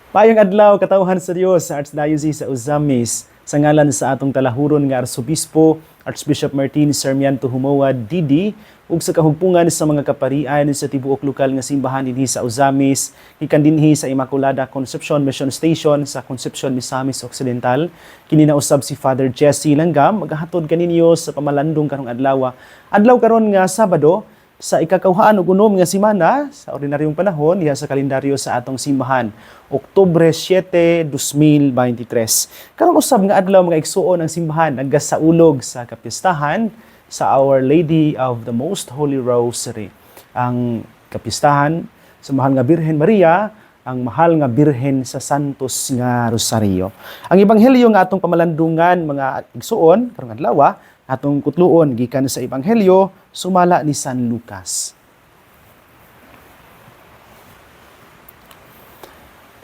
Maayong adlaw katawhan sa Dios sa Archdiocese sa Ozamis sa ngalan sa atong talahuron nga Arsobispo Archbishop Martin Sarmiento Humoa Didi ug sa kahugpungan sa mga kaparian sa tibuok lokal nga simbahan dinhi sa Ozamis gikan dinhi sa Immaculada Concepcion Mission Station sa Concepcion Misamis Occidental kini na usab si Father Jesse Langgam maghatod kaninyo sa pamalandong karong adlaw karon nga Sabado sa ikakauhaan ug unom nga semana sa ordinaryong panahon diha sa kalendaryo sa atong simbahan, Oktubre 7, 2023. Karong usab nga adlaw mga igsuon ang simbahan naggasaulog sa kapistahan sa Our Lady of the Most Holy Rosary. Ang kapistahan sa mahal nga Birhen Maria, ang mahal nga Birhen sa Santos nga Rosario. Ang ebanghelyo nga atong pamalandungan mga igsuon karong adlaw atong kutluon gikan sa ebanghelyo sumala ni San Lucas.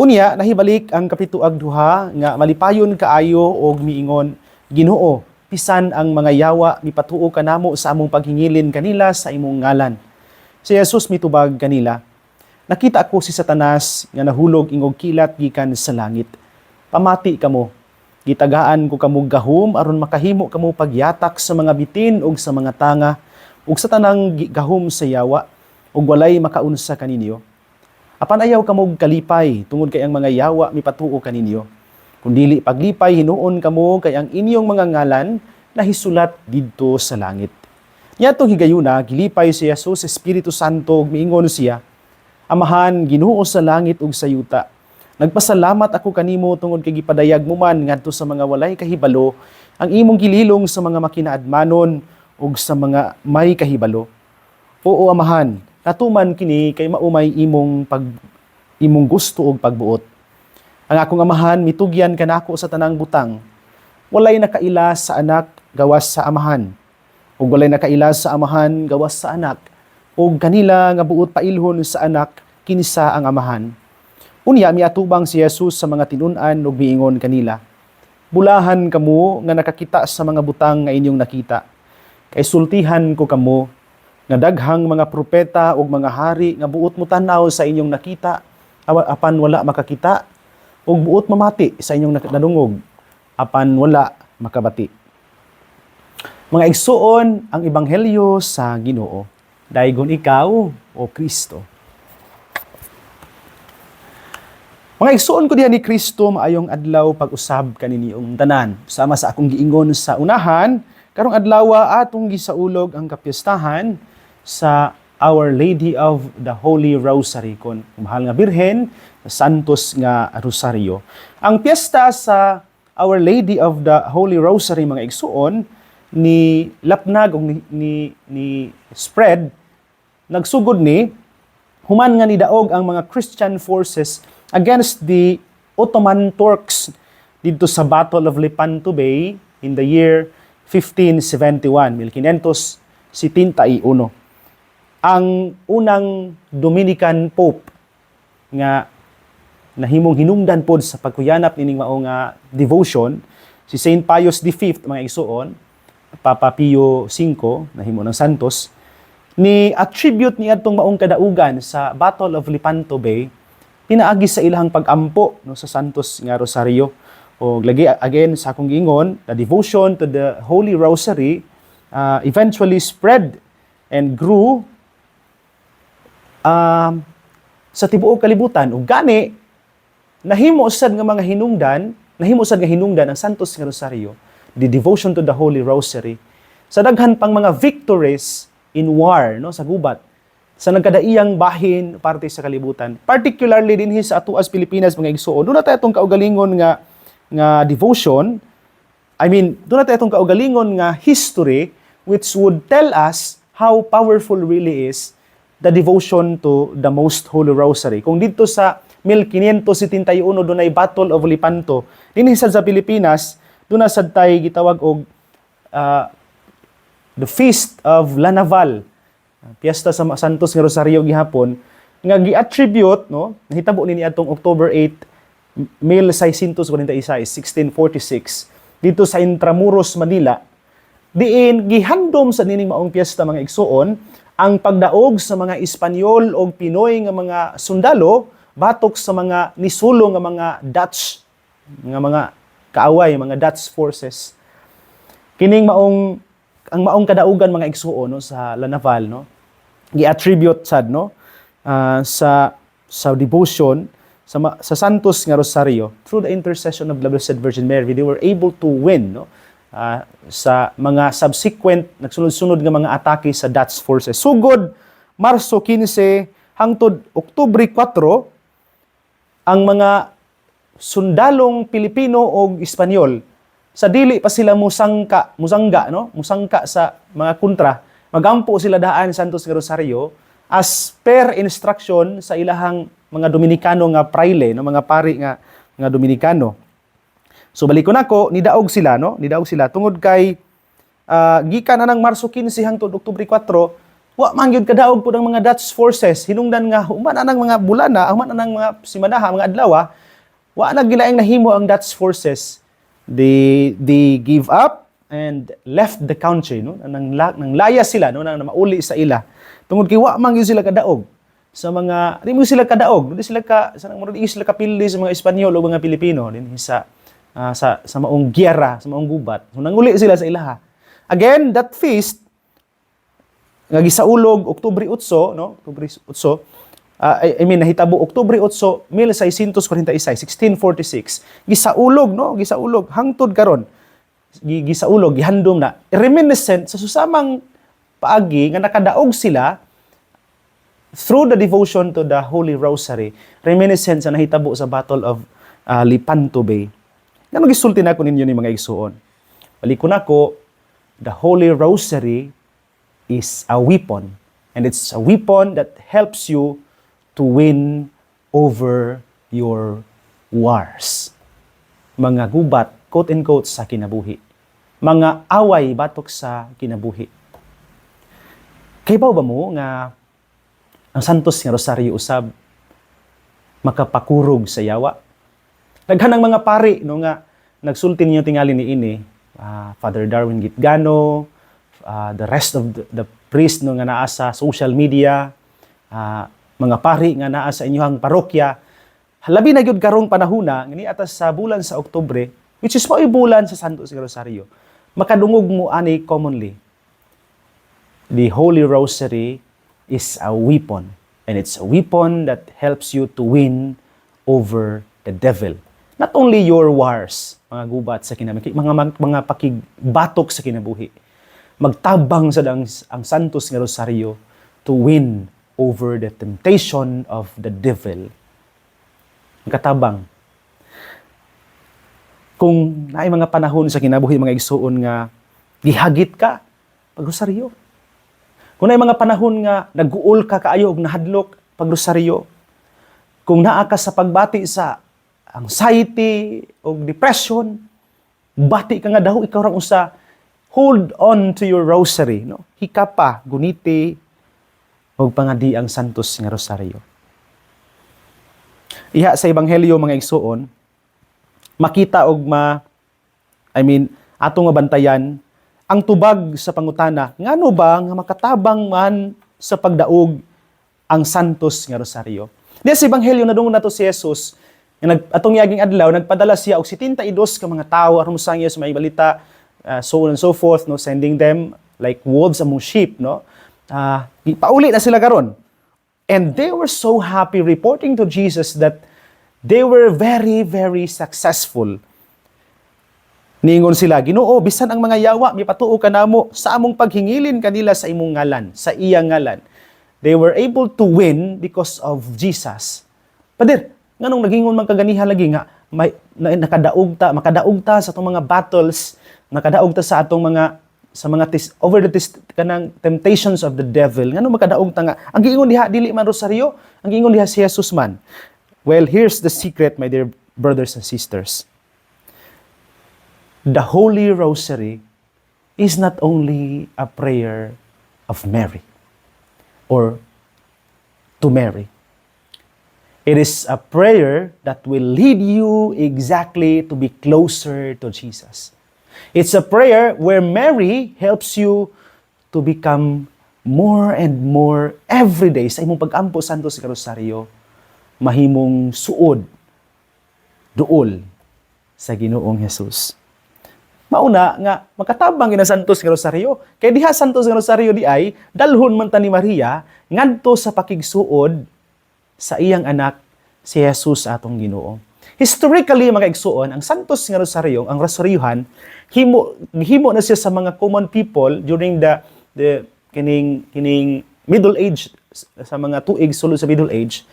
Unya nahibalik ang kapituag duha nga malipayon kaayo og miingon, Ginoo, pisan ang mga yawa mipatuo kanamo sa among paghingilin kanila sa imong ngalan. Si Jesus mitubag kanila, nakita ako si Satanas nga nahulog ingog kilat gikan sa langit. Pamati kamo. Gitagaan ko kamo gahom aron makahimo kamo pagyatak sa mga bitin ug sa mga tanga ug sa tanang gahom sa yawa ug walay makaunsa kaninyo. Apan ayaw kamo kalipay tungod kay ang mga yawa mipatuo kaninyo. Kun dili paglipay hinuon kamo kay ang inyong mga ngalan nahisulat didto sa langit. Niadtong higayuna gilipay si Jesus sa Espiritu Santo ug miingon siya, Amahan, Ginoo sa langit ug sa yuta. Nagpasalamat ako kanimo tungod kay gipadayag mo man ngadto sa mga walay kahibalo ang imong gililong sa mga makinaadmanon ug sa mga may kahibalo. Oo Amahan, natuman kini kay maumay imong gusto ug pagbuot. Ang akong Amahan mitugyan kanako sa tanang butang. Walay nakaila sa anak gawas sa Amahan. Ug walay nakaila sa Amahan gawas sa anak. Ug kanila nga buot pailhon sa anak kinsa ang Amahan. Unya miatubang si Jesus sa mga tinun-an ug miingon kanila, Bulahan kamo nga nakakita sa mga butang nga inyong nakita. Kay sultihan ko kamo nga daghang mga propeta ug mga hari nga buot mo tan-aw sa inyong nakita apan wala makakita ug buot mamati sa inyong nadungog apan wala makabati. Mga igsuon ang ebanghelyo sa Ginoo. Daygon ikaw o Kristo. Mga igsuon ko diha ni Kristo maayong adlaw pag-usab kaniniong tanan. Sama sa akong giingon sa unahan, karong adlaw atong gisaulog ang kapistahan sa Our Lady of the Holy Rosary kon mahal nga Birhen Santos nga Rosario. Ang piyesta sa Our Lady of the Holy Rosary mga igsuon ni lapnag o ni spread nagsugod ni human nga nidaog ang mga Christian forces against the Ottoman Turks dito sa Battle of Lepanto Bay in the year 1571, 1571. Ang unang Dominican Pope nga nahimong hinungdan pod sa pagkuyanap nining mao nga devotion si Saint Pius V mga igsuon, Papa Pio V nahimo ng Santos ni attribute ni adtong maong kadaugan sa Battle of Lepanto Bay pinaagi sa ilahang pag-ampo no sa Santos nga Rosario. O lagi again sa akong giingon, the devotion to the Holy Rosary eventually spread and grew sa tibuok kalibutan. Ug gani nahimo sad nga mga hinungdan ang Santos nga Rosario, the devotion to the Holy Rosary sa daghan pang mga victories in war no sa gubat sa nagkadaiyang bahin parte sa kalibutan, particularly dinhi sa atuas Pilipinas mga igsuon. Doon na tayo itong kaugalingon nga devotion, doon na tayo itong kaugalingon nga history which would tell us how powerful really is the devotion to the Most Holy Rosary. Kung dito sa 1571 doon ay Battle of Lepanto, dinhi sa Pilipinas, doon na sad tayo gitawag og the Feast of La Naval, piyesta sa Santos nga Rosario gihapon nga gi-attribute no nahitabo ni adtong October 8 1646 dito sa Intramuros Manila diin gihandom sa nining maong piyesta mga igsuon ang pagdaog sa mga Espanyol o Pinoy nga mga sundalo batok sa mga nisulong nga mga Dutch, mga kaaway, mga Dutch forces. Kining ang maong kadaugan mga igsuon no sa La Naval no gi-attribute sad no sa devotion sa Santos nga Rosario through the intercession of the Blessed Virgin Mary. They were able to win no sa mga subsequent nagsunod-sunod nga mga atake sa Dutch forces. Sugod Marso 15 hangtod Oktubre 4 ang mga sundalong Pilipino o Espanyol sa dili pa sila musangga sa mga kontra, magampo sila daan Santos nga Rosario as per instruction sa ilahang mga Dominikano nga praile, no, mga pari nga Dominikano. So balik ko nako, nidaog sila tungod kay gikan na ng Marso 15 hangtod Oktubre 4, wa man gyud kadaog pud ang mga Dutch forces, hinungdan nga human anang mga bulana, human anang mga simanaha, mga adlaw, wa na gilaing nahimo ang Dutch forces. They give up and left the country no nang laya sila no nang mauli sa ila tungod kay wa man gyud sila kadaog sa mga di mo sila kadaog di sila kapili sa mga Espanyol o mga Pilipino din sa maong giyera sa maong gubat so nanguli sila sa ilaha. Again, that feast nga gisaulog Oktubre 8 no Oktubre 8 nahitabo Oktubre 8, 1646, 1646. Gisaulog hangtod karon. Gisaulog, gihandom na. Reminiscent sa susamang paagi nga nakadaog sila through the devotion to the Holy Rosary. Reminiscent sa nahitabo sa Battle of Lepanto Bay. Ngano gisulti nako ninyo ni mga igsuon. Balik ko nako, the Holy Rosary is a weapon, and it's a weapon that helps you to win over your wars. Mga gubat, quote-unquote, sa kinabuhi. Mga away, batok sa kinabuhi. Kaya ba mo nga ang Santos nga Rosario usab makapakurog sa yawa? Naghanang mga pari no nga nagsulti ninyo tingali ni ini, Father Darwin Gitgano, the rest of the priest no nga naa sa social media, mga pari nga naa sa inyong parokya, labi na gyud karong panahona ngani atas sa bulan sa Oktubre, which is mo'y bulan sa Santos nga Rosario, makadungog mo ani commonly. The Holy Rosary is a weapon, and it's a weapon that helps you to win over the devil. Not only your wars, mga gubat sa kinabuhi, mga pakigbatok sa kinabuhi. Magtabang sa ang Santos nga Rosario to win over the temptation of the devil. Katabang. Kung naay mga panahon sa kinabuhi mga igsuon nga gihagit ka pag rosaryo. Kung naay mga panahon nga naguol ka kaayo og nahadlok pag rosaryo. Kung naa ka sa pagbati sa anxiety o depression, bati ka nga daw ikaw rang usa, hold on to your rosary, no? Hikapa, guniti, o pangadi ang Santos nga Rosario. Iha sa Ebanghelyo mga igsuon, makita og atong nga bantayan ang tubag sa pangutana, ngano ba nga makatabang man sa pagdaog ang Santos nga Rosario? Di sa Ebanghelyo nadungog nato si Jesus, atong yaging adlaw nagpadala siya og 72 ka mga tawo aron musangya sa may balita, so on and so forth, no, sending them like wolves among sheep, no. Pauli na sila karon. And they were so happy reporting to Jesus that they were very, very successful. Ningon sila, Ginoo, bisan ang mga yawa, mipatuo ka namo sa among paghingilin kanila sa imong ngalan, sa iyang ngalan. They were able to win because of Jesus. Pader, nganong nagingon man kaganihan lagi nga, makadaog ta sa atong mga battles, nakadaog ta sa atong mga kanang temptations of the devil. Ngano makadaog ta nga ang giingon diha dili man rosaryo, ang giingon diha si Jesus man. Well, here's the secret, my dear brothers and sisters. The Holy Rosary is not only a prayer of Mary or to Mary. It is a prayer that will lead you exactly to be closer to Jesus. It's a prayer where Mary helps you to become more and more every day sa imong pag-ampo Santos nga Rosario mahimong suod duol sa Ginoong Hesus. Mauna nga makatabang gina santos nga rosaryo. Kay diha santos nga rosaryo di ay dalhon man ta ni Maria ngadto sa pakigsuod sa iyang anak si Jesus atong Ginoo. Historically mga igsuon, ang santos nga rosaryo, ang rosaryuhan himo na siya sa mga common people during the kining middle age, sa mga tuig sulod sa middle age.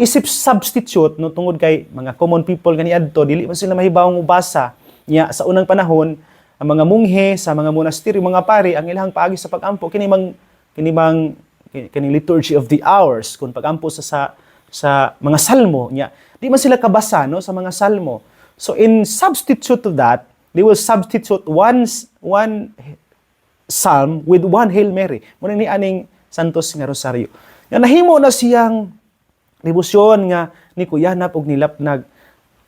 Isip substitute no tungod kay mga common people kaniadto dili man sila mahibawong ubasa nya sa unang panahon ang mga munghe sa mga monasteryo, mga pari ang ilang paagi sa pagampo kini liturgy of the hours kung pagampo sa mga salmo nya di man sila kabasa no sa mga salmo. So in substitute to that, they will substitute one psalm with one Hail Mary. Muna ni aning santos nga rosaryo. Nga nahimo na siyang debosyon nga ni kuyanap og nilapnag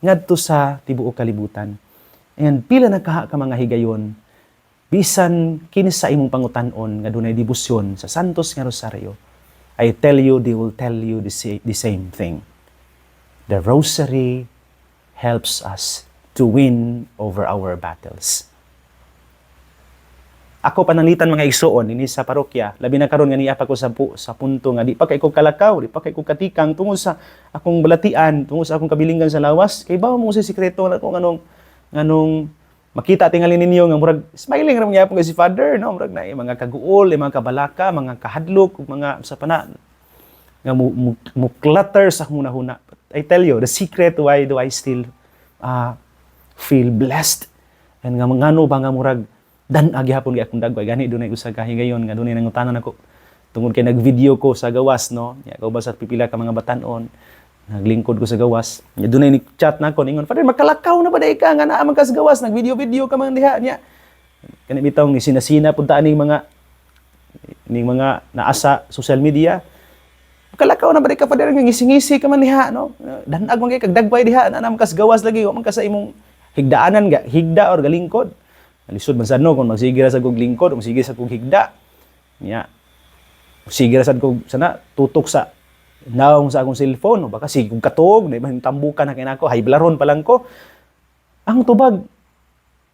ngadto sa tibuok kalibutan. And pila nagkaha ka mga higayon bisan kini sa imong pangutan-on nga dunay debosyon sa santos nga rosaryo. I tell you, they will tell you the same thing. The rosary helps us to win over our battles. Ako pananglitan mga igsuon ini sa parokya, labi na karon nga niya pa ko sa punto nga di pa kay ko kalakaw, di pa kay ko katikang tungod sa akong balatian, tungod sa akong kabilingan sa lawas. Kay bawo mo si sikreto na kung nganong makita tingali ninyo nga murag smiling ra gyapon kay si Father, no? Murag na mga kaguol, mga kabalaka, mga kahadlok, mga sa pana nga mo clutter sa hunahuna. I tell you, the secret why do I still feel blessed and nga ngano ba nga murag dan-ag gyapon gyud akong dagway gani dunay usa ka higayon nga dunay nangutanan ako tungod kay nag-video ko sa gawas no nya ko basta pipila ka mga batan-on naglingkod ko sa gawas nya dunay ni chat nako ningon Father makalakaw na ba day ka nga naa man ka sa gawas nag-video ka man diha nya kani bitaw ni sinasina punta ning mga naa sa social media. Kalakaw na ba ka Father nga ngisi-ngisi ka man diha no? Dan-ag man kay kag dagway diha na man kas gawas lagi wa man ka sa imong higdaanan ga higda or galingkod. Lisod man sad no kung magsigir sa kog lingkod, magsigir sa kog higda. Nya. Sigir sad kog sana tutok sa naong sa akong cellphone o baka sig kog katog na man tambukan na kay nako hiblaron pa lang ko. Ang tubag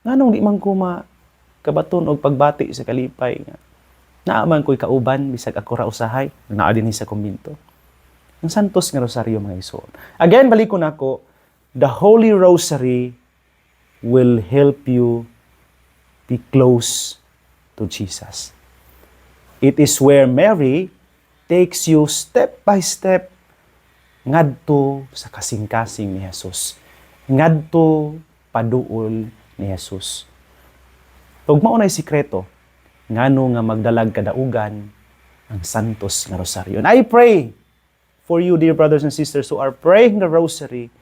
nganong di man ko kabaton og pagbati sa kalipay nga naaman ko'y kauban, bisag ako ra usahay, naa din sa kumbinto. Ang santos nga rosaryo mga igsoon. Again, balik ko na ako, the Holy Rosary will help you be close to Jesus. It is where Mary takes you step by step ngadto sa kasing-kasing ni Jesus. Ngadto paduol ni Jesus. Ug mao nay sikreto ngano nga magdalag kadaugan ang santos nga rosaryo. And I pray for you, dear brothers and sisters who are praying the rosary,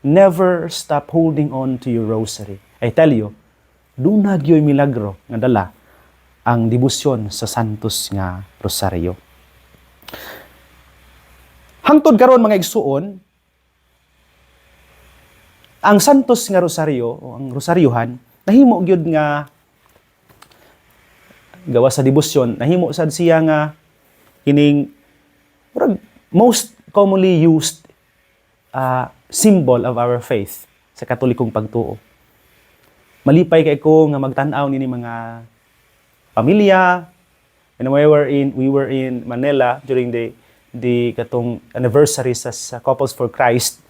never stop holding on to your rosary. I tell you, dunag yo'y milagro nga dala ang debosyon sa santos nga rosaryo. Hangtod karon mga igsuon, ang santos nga rosaryo o ang rosaryuhan nahimo gyud nga gawa sa debosyon, nahimo sad siya nga kining most commonly used symbol of our faith sa Katolikong pagtuo. Malipay kay ko nga magtan-aw nini mga pamilya. And we were in Manila during the katong anniversary sa Couples for Christ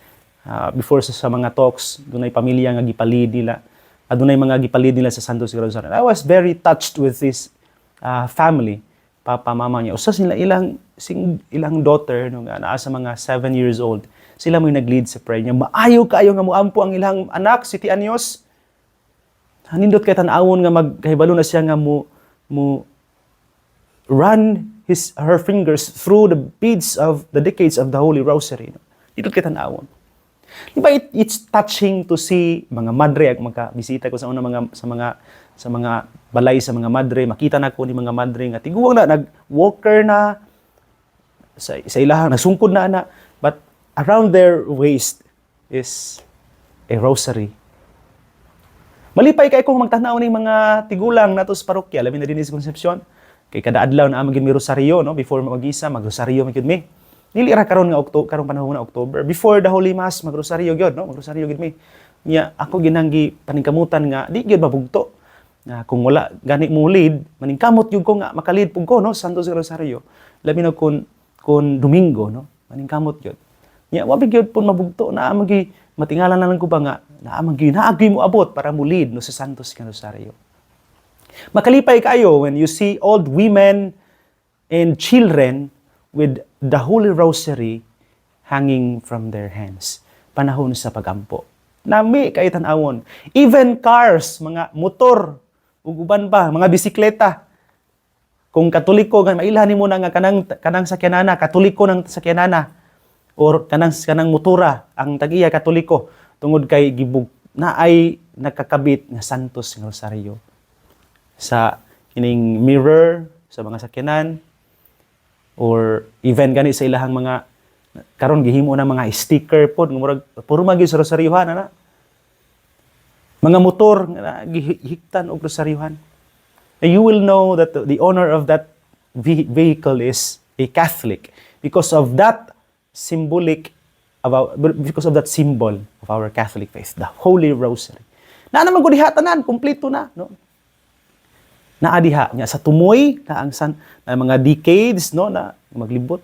before sa mga talks dunay pamilya nga gipalid nila. Adunay mga gipalid nila sa Santos Rosaryo. I was very touched with this family, papa, mama niya. Usas nila ilang daughter no nga naa sa mga 7 years old. Sila mo'y nag-lead sa prayer niya. Maayo kaayo nga moampo ang ilang anak si Tianyos. Nindot kay tan-awon nga magkahibalo na siya nga mo run her fingers through the beads of the decades of the Holy Rosary. Nindot kay tan-awon. Diba it's touching to see mga madre ak makabisita ko sa mga balay sa mga madre, makita na ko ni mga madre nga tiguwang na nag-walker na sa ilahang nasungkod na ana, but around their waist is a rosary. Malipay kay kung magtanaw ning mga tigulang nato sa parokya labi na dinhi sa Concepcion kay kada adlaw na among mi rosaryo no before magisa magrosaryo man gyud mi. Dili ra karon nga karong panahon na October. Before the Holy Mass, magrosaryo gyud, no? Magrosaryo gyud mi. Nya ako ginanggi paningkamutan nga di gyud mabugto. Na kung wala gani mo lead, maningkamot gyud ko nga makalid pug ko, no? Santos Rosaryo. Labi na kun Domingo, no? Maningkamot gyud. Nya wa gyud pun mabugto na magi matingalan na lang ko ba nga na naagi mo abot para mo lead no sa Santos Rosaryo. Makalipay kayo when you see old women and children with the Holy Rosary hanging from their hands. Panahon sa pagampo. Nami kay tan-awon. Even cars, mga motor, ug uban pa, mga bisikleta. Kung Katoliko, mailhan mo na nga kanang sakyanana, Katoliko ng sakyanana, or kanang motora, ang tag-iya Katoliko, tungod kay gibug na ay nakakabit nga Santos nga Rosaryo sa kining mirror sa mga sakyanan, or even gani sa ilahang mga karon gihimo na mga sticker pod murag puro magi sa rosaryohan ana. Mga motor nga gihiktan og rosaryohan. And you will know that the owner of that vehicle is a Catholic because of that because of that symbol of our Catholic faith, the Holy Rosary. Na naman ko diha tanan, kumpleto na, no? Naadiha nya sa tumoy na ang na mga decades, no, na maglibot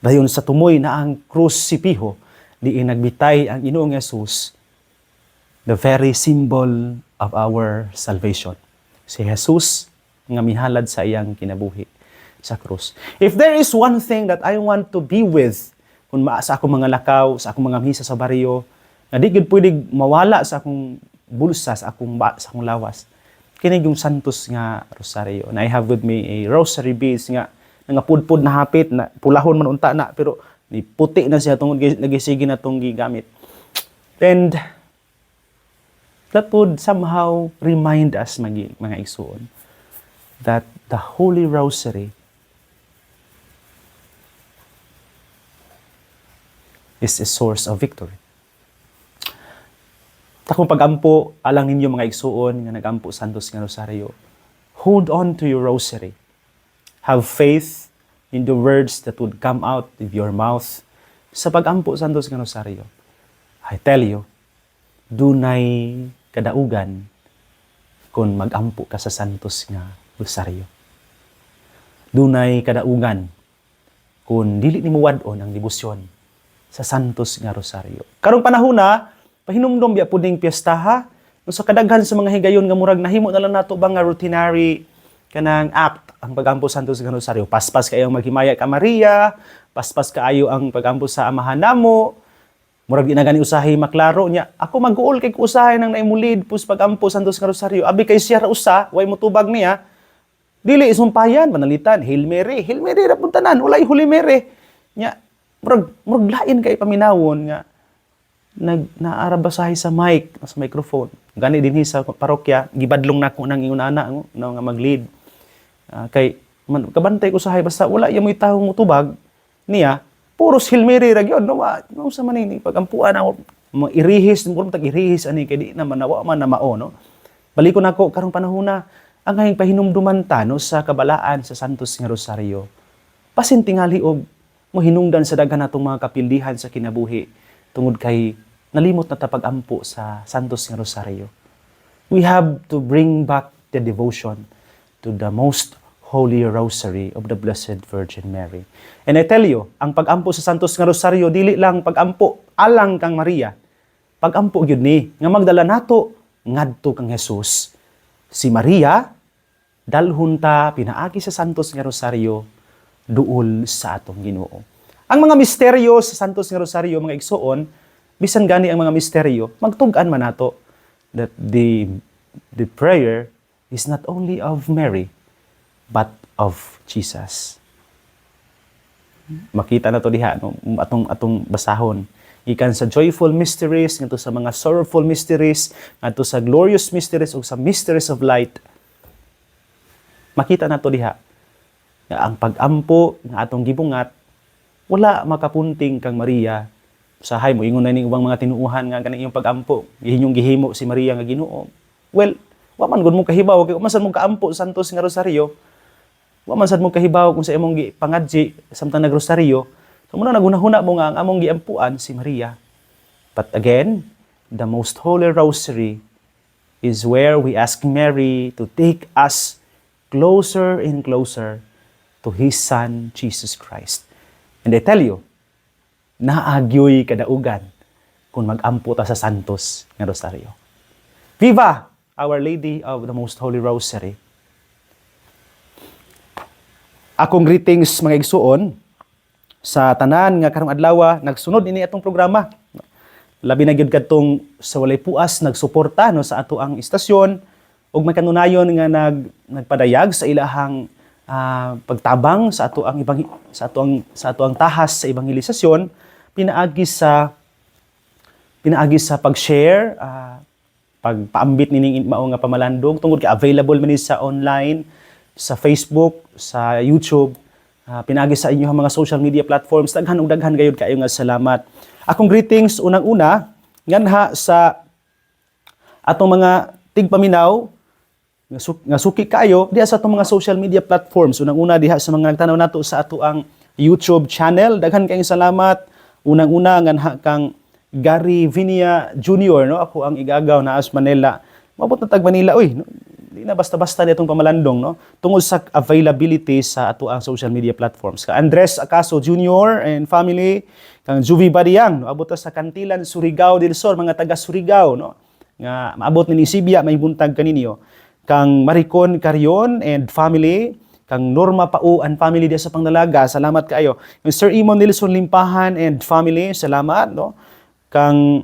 dayon sa tumoy na ang krusipiho di nagbitay ang Ginoong Hesus, the very symbol of our salvation, si Jesus nga mihalad sa iyang kinabuhi sa krus. If there is one thing that I want to be with kung sa akong mga lakaw, sa akong mga misa sa baryo, na di gid pwedeng mawala sa akong bulsa, sa akong lawas, kini yung Santos nga Rosaryo. And I have with me a rosary beads nga pudpud na hapit na pulahon man unta na pero ni puti na siya tungod nagisige na tong gigamit. And that would somehow remind us mga igsoon that the Holy Rosary is a source of victory. Takong pagampo, alang ninyo mga igsuon nga nagampo Santos nga Rosaryo. Hold on to your rosary. Have faith in the words that would come out of your mouth sa pagampo Santos nga Rosaryo. I tell you, dunay kadaugan kung magampo ka sa Santos nga Rosaryo. Dunay kadaugan kung dili nimo wadon ang debosyon sa Santos nga Rosaryo. Karong panahon na pahinumdom biya puding piyestaha no sa kadaghan sa mga higayon nga murag nahimo na lang nato ba nga routinary kanang act ang pagampo Santos nga Rosaryo. Paspas kayo maghimaya ka Maria, paspas kaayo ang pagampo sa amahan namo. Murag di na gani usahay maklaro niya. Ako mag-uol kay usahay nang naimulid pus pagampo Santos nga Rosaryo. Abi kay siya ra usa, way motubag niya. Dili isumpayan panalitan, Hail Mary. Hail Mary ra pud tanan, walay Holy Mary. Nya murag lain kay paminawon nga naarabasahay sa mic, sa microphone. Gani dinhi sa parokya, gibadlong nako nang ingon ana nga mag-lead. Kay kabantay ko sahay basta wala ya mo'y tawo mutubag niya, puros Hail Mary ra gyud, no? No sa manini pagampuan ako irihis, murag tag-irihis ani kay di naman nawa man na mao, no? Balikon nako karong panahon na ang hayang pahinumduman ta no sa kabalaan sa Santos nga Rosaryo. Pasintingali og mohinungdan sa daghan natong mga kapildihan sa kinabuhi tungod kay nalimot na tapag-ampo sa Santos nga Rosaryo. We have to bring back the devotion to the most holy rosary of the Blessed Virgin Mary. And I tell you, ang pag-ampo sa Santos nga Rosaryo dili lang pag-ampo alang kang Maria. Pag-ampo gyud ni nga magdala nato ngadto kang Hesus. Si Maria dalhon ta pinaagi sa Santos nga Rosaryo duol sa atong Ginoo. Ang mga misteryo sa Santos nga Rosaryo, mga igsoon, bisan gani ang mga misteryo, magtug-an man nato that the prayer is not only of Mary, but of Jesus. Makita na to diha, no? atong basahon. Ikan sa joyful mysteries, ngadto sa mga sorrowful mysteries, ngadto sa glorious mysteries, o sa mysteries of light. Makita na to diha. Nga ang pag-ampo nga atong gibungat, wala makapunting kang Maria. Usahay mo, ingon na ning ubang mga tinuuhan nga kanang iyong pag-ampo. Gihinyong gihimo si Maria nga Ginoo. Well, wa man gud mo kahibaw, kay masan mo kaampo Santos nga Rosaryo. Wa man sad mo kahibaw kung sa imong pangadji samtang nagrosaryo, So muna nagunahuna mo nga ang among giampuan si Maria. But again, the Most Holy Rosary is where we ask Mary to take us closer and closer to His Son, Jesus Christ. And I tell you, naagyoy kadaugan kung mag-ampo ta sa santos nga rosaryo. Viva Our Lady of the Most Holy Rosary! Akong greetings mga igsuon sa tanan nga karong adlaw nagsunod ini atong programa. Labi na gyud kadtong sa walay puas nagsuporta no sa ato ang istasyon ug may kanunayon nga nagpadayag sa ilahang pagtabang sa ato ang sa ato ang tahas sa ebanghelisasyon pinaagi sa pag-share pagpaambit nining mao nga pamalandong tungod kay available man ni sa online, sa Facebook, sa YouTube, pinaagi sa inyong mga social media platforms. Daghan ug daghan gayud kayo nga salamat. Akong greetings unang-una nganha sa atong mga tigpaminaw nga suki kayo diha sa atong mga social media platforms. Unang-una diha sa mga nagtanaw nato sa ato ang YouTube channel. Daghan kayong salamat. Unang-una nganha kang Gary Vinia Jr., no? Ako ang igagaw na as Manila. Mabot na tag Manila, uy, no? Di na basta-basta nitong pamalandong, no? Tungod sa availability sa ato ang social media platforms. Ka Andres Acaso Jr. and family, kang Juvie Badiang, no? Abot sa Kantilan, Surigao del Sur, mga taga Surigao, no? Nga maabot ni Sibia, may buntag kaninyo. Kang Maricon Carion and family, kang Norma Pau and family diya sa Pangdalaga, salamat kayo. Yung Sir Imon Nilson Limpahan and family, salamat, no? Kang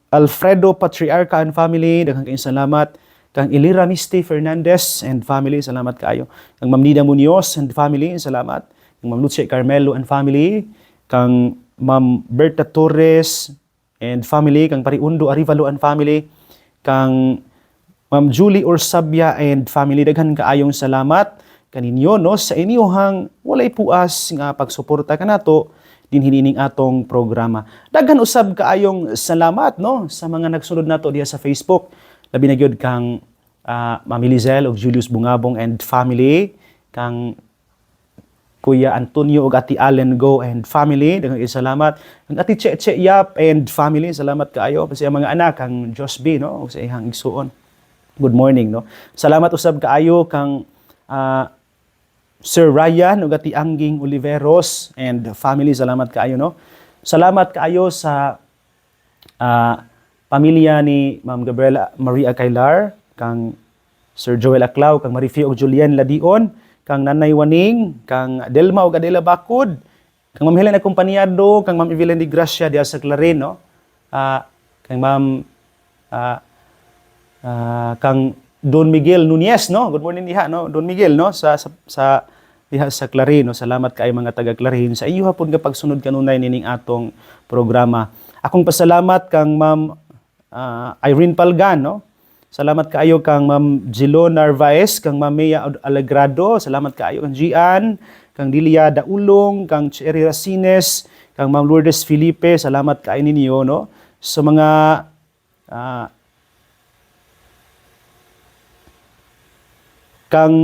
Alfredo Patriarca and family, daghang kayong salamat. Kang Elira Misty Fernandez and family, salamat kayo. Kang Ma'am Nida Munoz and family, salamat. Kang Ma'am Lucia Carmelo and family. Kang Ma'am Berta Torres and family. Kang Pariundo Arivalo and family. Kang Ma'am Julie Orsabia and family, daghan kaayong salamat kaninyo no sa inyohang walay puas nga pagsuporta kanato din hinining atong programa. Daghan usab kaayong salamat no sa mga nagsunod nato diha sa Facebook. Labi na gyud kang Ma'am Lizel of Julius Bungabong and family, kang Kuya Antonio ug Ati Allen Go and family, daghang salamat. Kang Ati Che Yap and family, salamat kaayo sa mga anak kang Josby no ug sa ihang igsuon. Good morning no. Salamat usab kaayo kang Sir Ryan ug Ati Angging Oliveros and family, salamat kaayo no. Salamat kaayo sa pamilya ni Ma'am Gabriela Maria Kailar, kang Sir Joel Aclao, kang Marifio ug Julian Ladion, kang Nanay Waning, kang Delma ug Adela Bakod, kang Ma'am Helen Acompañado, kang Ma'am Evelyn de Gracia diha sa Clarin no. Kang Ma'am kang Don Miguel Nunez no. Good morning diha no. Don Miguel no sa diha sa Clarin no. Salamat kay mga taga Clarin sa iyo hapon nga pagsunod kanunay nining atong programa. Akong pasalamat kang Ma'am Irene Palgan no. Salamat kaayo kang Ma'am Jilo Narvaez, kang Ma'am Mea Alegrado, salamat kaayo kang Gian, kang Dilia Daulong, kang Cherry Racines, kang Ma'am Lourdes Felipe, salamat kaayo ninyo no. Sa mga kang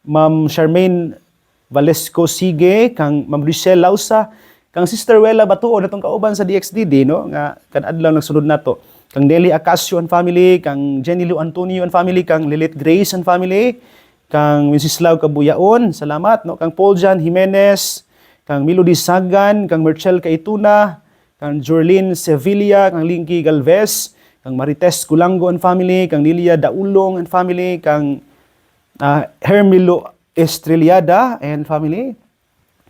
Ma'am Charmaine Valesco Sige, kang Ma'am Lucelle Lausa, kang Sister Wella Batuo natong kauban sa DXDD no nga kan-adlaw nagsunod nato. Kang Deli Acacio and family, kang Jenny Lu Antonio and family, kang Lilith Grace and family, kang Mrs. Lau Kabuyaon, salamat no. Kang Paul Jan Jimenez, kang Melody Sagan, kang Merchel Kaituna, kang Jorlyn Sevilla, kang Linky Galvez, kang Marites Kulango and family, kang Lilia Daulong and family, kang Hermilo Estreliada and family,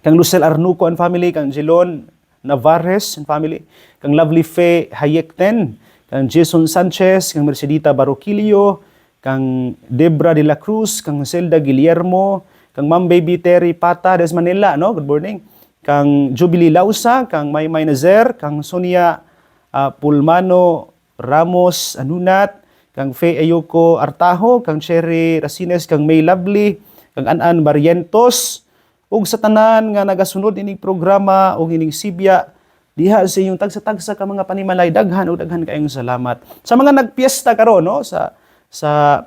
kang Lucel Arnuco and family, kang Jelon Navarres and family, kang Lovely Faye Hayekten, kang Jason Sanchez, kang Mercedita Baroquillo, kang Debra de la Cruz, kang Zelda Guillermo, kang Ma'am Baby Terry Pata des Manila, no? Good morning. Kang Jubilee Lausa, kang Maymay Nazer, kang Sonia Pulmano Ramos Anunat, kang Faye Ayoko Artajo, kang Cherry Racines, kang May Lovely, kang Anan Barrientos, ug sa tanan nga nagasunod ining programa ug ining Sibya diha sa inyong tagsa-tagsa ka mga panimalay, daghan o daghan kayong salamat. Sa mga nagpiesta karon no sa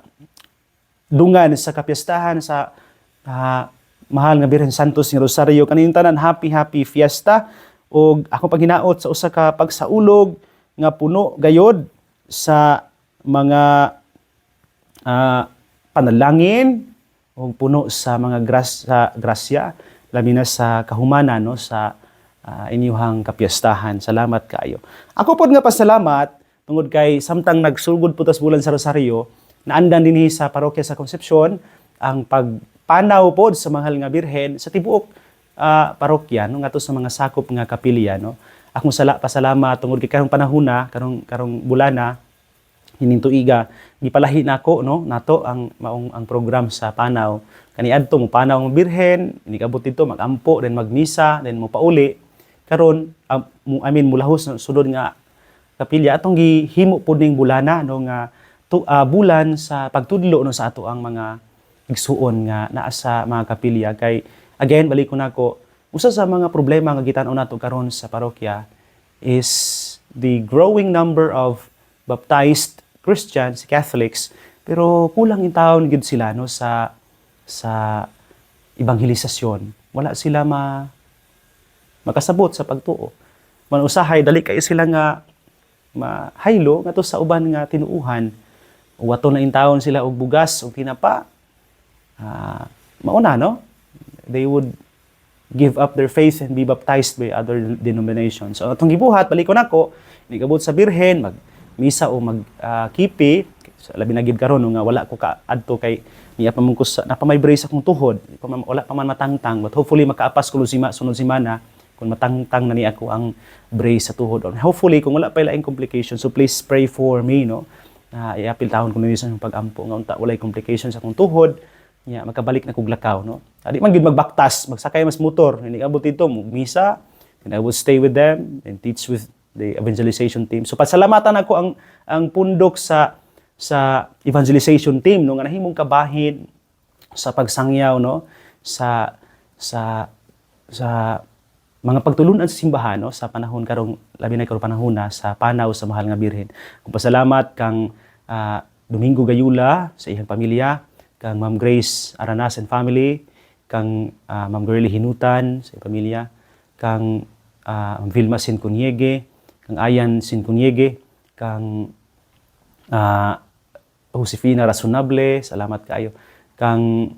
dungan sa kapiestahan sa mahal nga Birhen Santos ni Rosario. Kaning tanan happy fiesta, og ako paghinaot sa usa ka pagsaulog nga puno gayod sa mga panalangin o puno sa mga grasya, labi na sa kahumanan no, sa inyuhang kapiyastahan. Salamat kaayo. Ako pod nga pasalamat tungod kay samtang nagsugod putas bulan sa Rosario, naandan dinhi sa parokya sa Concepcion ang pagpanaw pod sa mahal nga Birhen sa tibuok parokya no, ngadto sa mga sakop nga kapilya no. Akong pasalamat tungod kay karong panahona, karong bulana hining tuiga gipalahi nako no nato ang maong ang program sa panaw kaniadto mo panaw ang Birhen ni kabot dito magampo then magmisa then mo pauli karon mulahos sudod nga kapilya atong gihimo pod ning bulana no nga bulan sa pagtudlo no sa ato ang mga igsuon nga naa sa mga kapilya kay again balik ko nako usa sa mga problema nga gitan-on nato karon sa parokya is the growing number of baptized Christians, Catholics, pero kulang in taon gid sila no sa ebanghelisasyon. Wala sila makasabot sa pagtuo. Man usahay dali kay sila nga mahaylo ngadto sa uban nga tinuuhan. Wato na in taon sila og bugas og tinapa. Mauna no? They would give up their faith and be baptized by other denominations. So atong gibuhat balik ko nako, nigabot sa Birhen misa o magkipi labi na gid karon nga wala ko kaadto kay niya pamungkos napamay brace akong tuhod wala pa man matangtang but hopefully makaapas ko sunod semana kung matangtang na ni ako ang brace sa tuhod or hopefully kung wala pa laing complications so please pray for me no iapil taon ko ni sa pagampo nga unta walay complications sa akong tuhod nya makabalik na kog lakaw no adi man gid magbaktas magsakay mas motor hindi abot dito misa and I will stay with them and teach with the evangelization team. So pasalamatan ako ang pundok sa evangelization team no nga nahimong kabahin sa pagsangyaw no sa mga pagtulunan sa simbahan no sa panahon karong labi na karong panahona sa panaw sa mahal nga Birhen. Kung pasalamat kang Domingo Gayula sa iyang pamilya, kang Ma'am Grace Aranas and family, kang Ma'am Girlie Hinutan sa iyang pamilya, kang Vilma Sinconiege, kang Ayan Sinconiege, kang Josefina Razonable, salamat kayo. Kang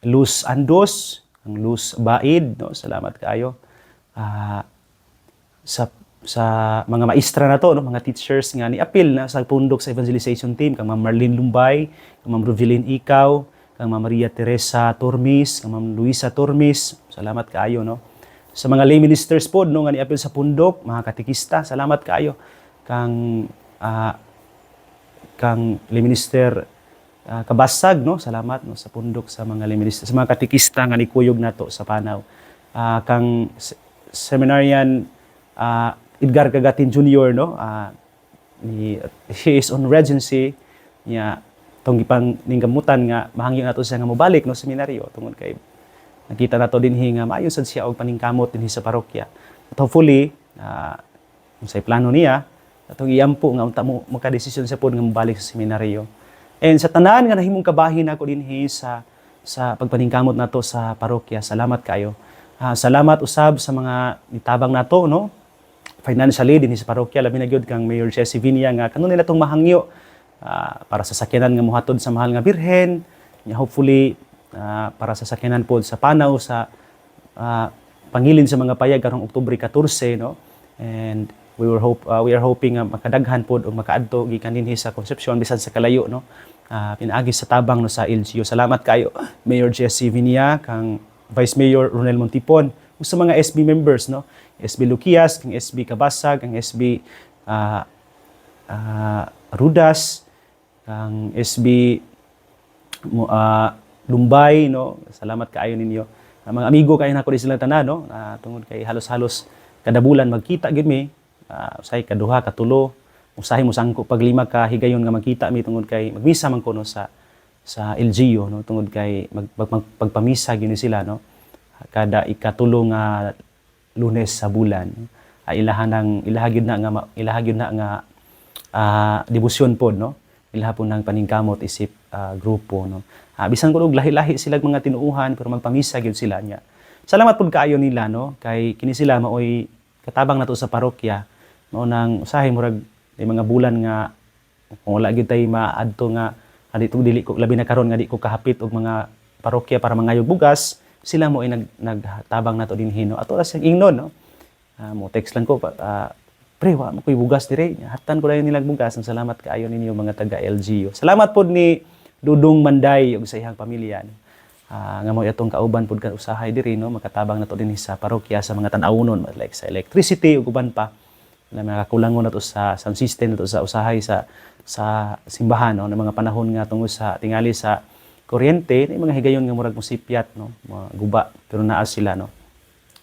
Luz Andos, kang Luz Baid, no, salamat kayo. Sa mga maestra na to, no, mga teachers nga ni apil na sa pundok sa evangelization team, kang Ma'am Marlene Lumbay, kang Ma'am Rovelyn Ikaw, kang Ma'am Maria Teresa Tormis, kang Ma'am Luisa Tormis, salamat kayo, no. Sa mga lay ministers po, no, nga niapil sa pundok, mga katikista, salamat kayo. Kang lay minister Kabasag, no, salamat no, sa pundok sa mga lay minister, sa mga katikista nga nikuyog nato sa panaw. Kang seminarian Edgar Cagatin Jr., no, he is on regency, niya, itong ipang ninggamutan nga, mahangyo nato siya nga mobalik, no, seminaryo, tungod kay nakita na to din nga maayon sad siya og paningkamot dinhi sa parokya. But hopefully, sa plano niya, atong iampo nga unta mo makadesisyon siya pod nga mobalik sa seminaryo. And sa tanan nga nahimong kabahin ako dinhi sa pagpaningkamot nato sa parokya, salamat kayo. Salamat usab sa mga nitabang nato no. Financially dinhi sa parokya labi na gyud kang Mayor Jesse Vinia nga kanon nila tong mahangyo para sa sakyanan nga mohatod sa mahal nga Birhen. Hopefully para sa sakyanan po sa panaw sa pangilin sa mga payag karong Oktubre 14 no and we are hoping makadaghan po o makaadto gikan dinhi sa Concepcion bisan sa kalayo no pinaagi sa tabang no sa LGU. Salamat kayo Mayor Jesse Vinia, kang Vice Mayor Ronel Montipon ug sa mga SB members no, SB Luquias, kang SB Kabasag, kang SB Rudas, kang SB Lumbay no, salamat kaayo ninyo. Mga amigo kayo nako di sila tanan no, tungod kay halos-halos kada bulan magkita gid mi, usahay kaduha katulo, usahay mo sangko pag 5 ka higayon nga magkita mi tungod kay magmisa man ko no sa LGU no, tungod kay pagpamisa gyud sila no, kada ikatulo nga Lunes sa bulan. Ilahagid na nga debosyon pod no, ilaha po ng paningkamot isip grupo no. Bisan ko og lahi-lahi sila mga tinuuhan pero magpamisa gyud sila niya. Salamat pud kaayo nila no kay kini sila maoy katabang nato sa parokya. Mao nang usahay murag may mga bulan nga kung wala gyud tay maadto nga dito dili ko labi na karon nga di ko kahapit og mga parokya para mangayog bugas, sila mo ay nagtabang nato dinhi no. Ato ra siyang ingnon no. Mo text lang ko pre wa mo koy bugas dire. Hatan ko dayon nilang bugas. Ang salamat kaayo ninyo mga taga LGU. Salamat pod ni Dudong Manday ug sa iyang pamilya. Nga mo itong kauban pud kan usahay diri no makatabang nato dinhi sa parokya sa mga tan-awon like sa electricity ug uban pa na makakulangon nato sa sound system nato sa usahay sa simbahan no ng mga panahon nga tungod sa tingali sa kuryente ni mga higayon nga murag mosipyat no mga guba pero naa sila no.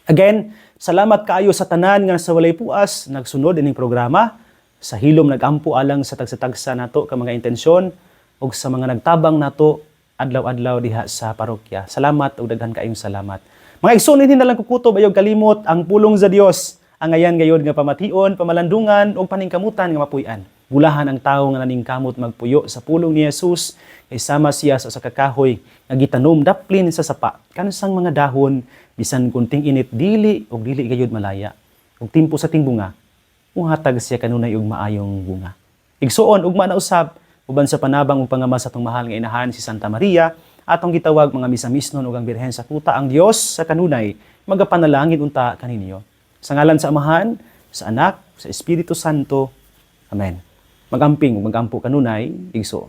Again, salamat kaayo sa tanan nga sa walay puas nagsunod ining programa sa hilom nagampo alang sa tagsa-tagsa nato ka mga intensyon ug sa mga nagtabang nato adlaw-adlaw diha sa parokya. Salamat ug daghan kaayong salamat. Mga igsoon hindi na lang kukutob ayog kalimot ang pulong sa Dios. Ang ayan gayod nga pamation, pamalandungan ug paningkamutan nga mapuy-an. Bulahan ang tawo nga naningkamot magpuyo sa pulong ni Jesus kay sama siya sa kakahoy nga gitanom daplin sa sapa. Kansang mga dahon bisan kunting init dili ug dili gayud malaya. Ug timpo sa tingbunga, muhatag siya kanunay og maayong bunga. Igsuon ugma na usab uban sa panabang ug pangama sa atong mahal nga inahan si Santa Maria, atong gitawag mga misamisnon ug ang Birhen sa Kuta ang Dios sa kanunay magapanalangin unta kaninyo. Sa ngalan sa Amahan, sa Anak, sa Espiritu Santo. Amen. Magamping ug magampo kanunay igsuon.